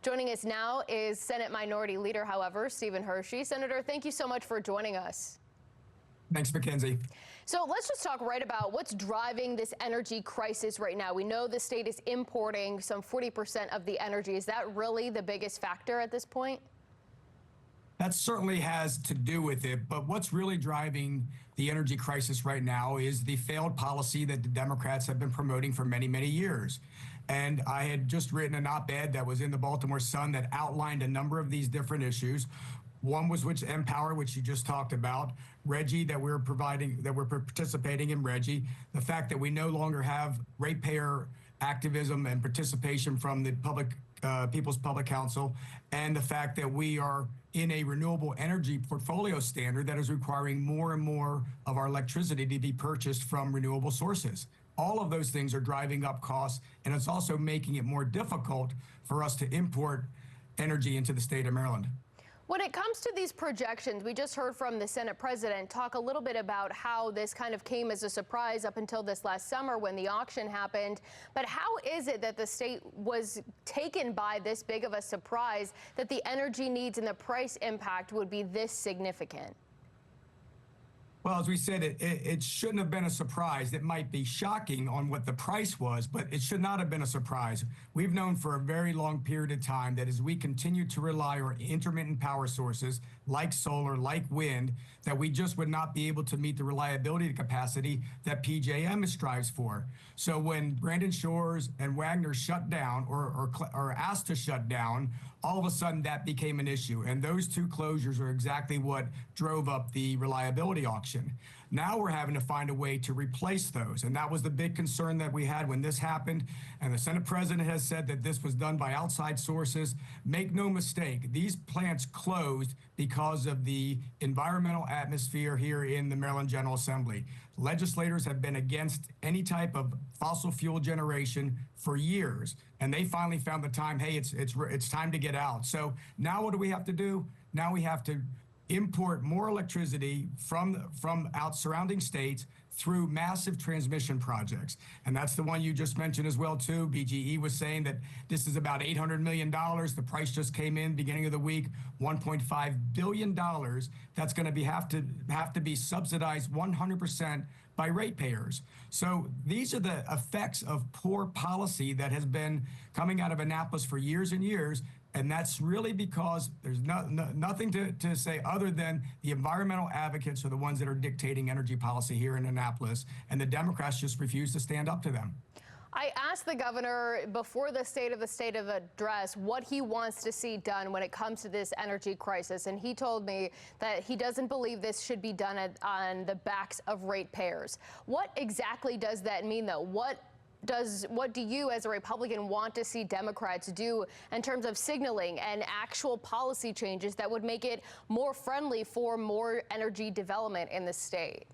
Joining us now is Senate Minority Leader, however, Steve Hershey. Senator, thank you so much for joining us. Thanks, Mikenzie. So let's just talk right about what's driving this energy crisis right now. We know the state is importing some 40% of the energy. Is that really the biggest factor at this point? That certainly has to do with it, but what's really driving the energy crisis right now is the failed policy that the Democrats have been promoting for many, many years. And I had just written an op-ed that was in the Baltimore Sun that outlined a number of these different issues. One was Empower, which you just talked about, Reggie, that we're participating in Reggie, the fact that we no longer have ratepayer activism and participation from the People's Public Council, and the fact that we are in a renewable energy portfolio standard that is requiring more and more of our electricity to be purchased from renewable sources. All of those things are driving up costs, and it's also making it more difficult for us to import energy into the state of Maryland. When it comes to these projections, we just heard from the Senate president talk a little bit about how this kind of came as a surprise up until this last summer when the auction happened. But how is it that the state was taken by this big of a surprise that the energy needs and the price impact would be this significant? Well, as we said, it shouldn't have been a surprise. It might be shocking on what the price was, but it should not have been a surprise. We've known for a very long period of time that as we continue to rely on intermittent power sources like solar, like wind, that we just would not be able to meet the reliability capacity that PJM strives for. So when Brandon Shores and Wagner shut down or asked to shut down, all of a sudden that became an issue. And those two closures are exactly what drove up the reliability auction. Now we're having to find a way to replace those. And that was the big concern that we had when this happened. And the Senate president has said that this was done by outside sources. Make no mistake, these plants closed because of the environmental atmosphere here in the Maryland General Assembly. Legislators have been against any type of fossil fuel generation for years, and they finally found the time, hey, it's time to get out. So now what do we have to do? Now we have to import more electricity from surrounding states through massive transmission projects. And that's the one you just mentioned as well, too. BGE was saying that this is about $800 million. The price just came in beginning of the week, $1.5 billion. That's going to have to be subsidized 100% by ratepayers. So these are the effects of poor policy that has been coming out of Annapolis for years and years. And that's really because there's nothing to say other than the environmental advocates are the ones that are dictating energy policy here in Annapolis, and the Democrats just refuse to stand up to them. I asked the governor before the State of Address what he wants to see done when it comes to this energy crisis, and he told me that he doesn't believe this should be done on the backs of ratepayers. What exactly does that mean, though? What do you as a Republican want to see Democrats do in terms of signaling and actual policy changes that would make it more friendly for more energy development in the state?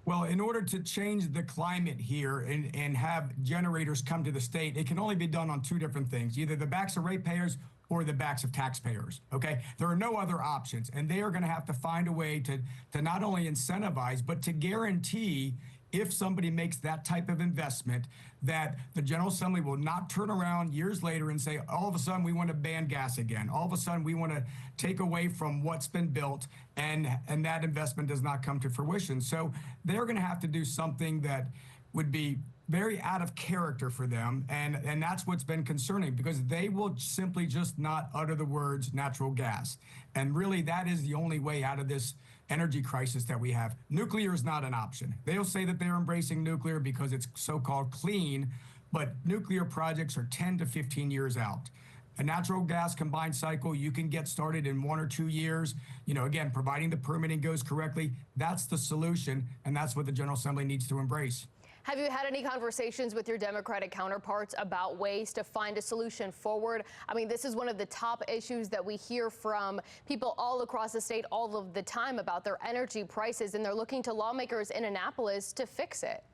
Well, in order to change the climate here and have generators come to the state, it can only be done on two different things, either the backs of ratepayers or the backs of taxpayers, okay? There are no other options, and they are going to have to find a way to not only incentivize, but to guarantee if somebody makes that type of investment, that the General Assembly will not turn around years later and say, all of a sudden we want to ban gas again. All of a sudden we want to take away from what's been built, and that investment does not come to fruition. So they're going to have to do something that would be very out of character for them, and that's what's been concerning, because they will simply just not utter the words natural gas. And really that is the only way out of this energy crisis that we have. Nuclear is not an option. They'll say that they're embracing nuclear because it's so-called clean, but nuclear projects are 10 to 15 years out. A natural gas combined cycle, you can get started in 1 or 2 years. You know, again, providing the permitting goes correctly, that's the solution, and that's what the General Assembly needs to embrace. Have you had any conversations with your Democratic counterparts about ways to find a solution forward? I mean, this is one of the top issues that we hear from people all across the state all of the time about their energy prices, and they're looking to lawmakers in Annapolis to fix it.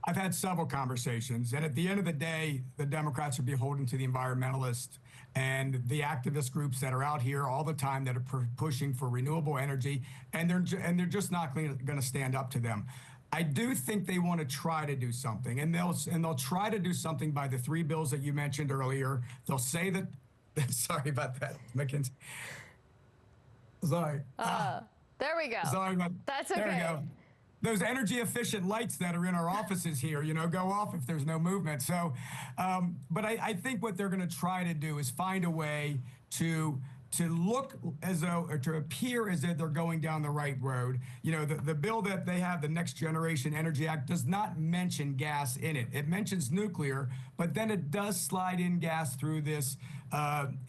I've had several conversations, and at the end of the day, the Democrats are beholden to the environmentalists and the activist groups that are out here all the time that are pushing for renewable energy, and they're just not going to stand up to them. I do think they want to try to do something, and they'll try to do something by the 3 bills that you mentioned earlier. They'll say that. Sorry about that, Mikenzie. Sorry. There we go. Sorry about That's okay. There we go. Those energy efficient lights that are in our offices here, go off if there's no movement. So, but I think what they're going to try to do is find a way to look as though, or to appear as if they're going down the right road. The bill that they have, the Next Generation Energy Act, does not mention gas in it. It mentions nuclear, but then it does slide in gas through this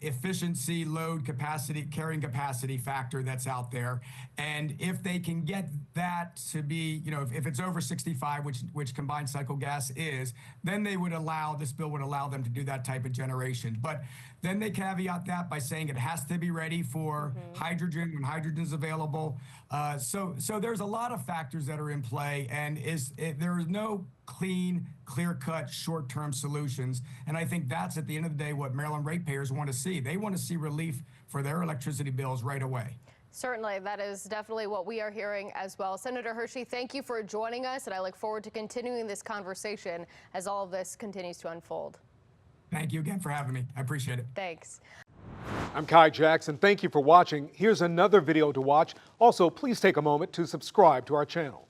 efficiency, load capacity, carrying capacity factor that's out there. And if they can get that to be, if it's over 65, which combined cycle gas is, then this bill would allow them to do that type of generation. But then they caveat that by saying it has to be ready for hydrogen when hydrogen is available. So there's a lot of factors that are in play, and there is no clean, clear-cut, short-term solutions. And I think that's, at the end of the day, what Maryland ratepayers want to see. They want to see relief for their electricity bills right away. Certainly, that is definitely what we are hearing as well. Senator Hershey, thank you for joining us, and I look forward to continuing this conversation as all of this continues to unfold. Thank you again for having me. I appreciate it. Thanks. I'm Kai Jackson. Thank you for watching. Here's another video to watch. Also, please take a moment to subscribe to our channel.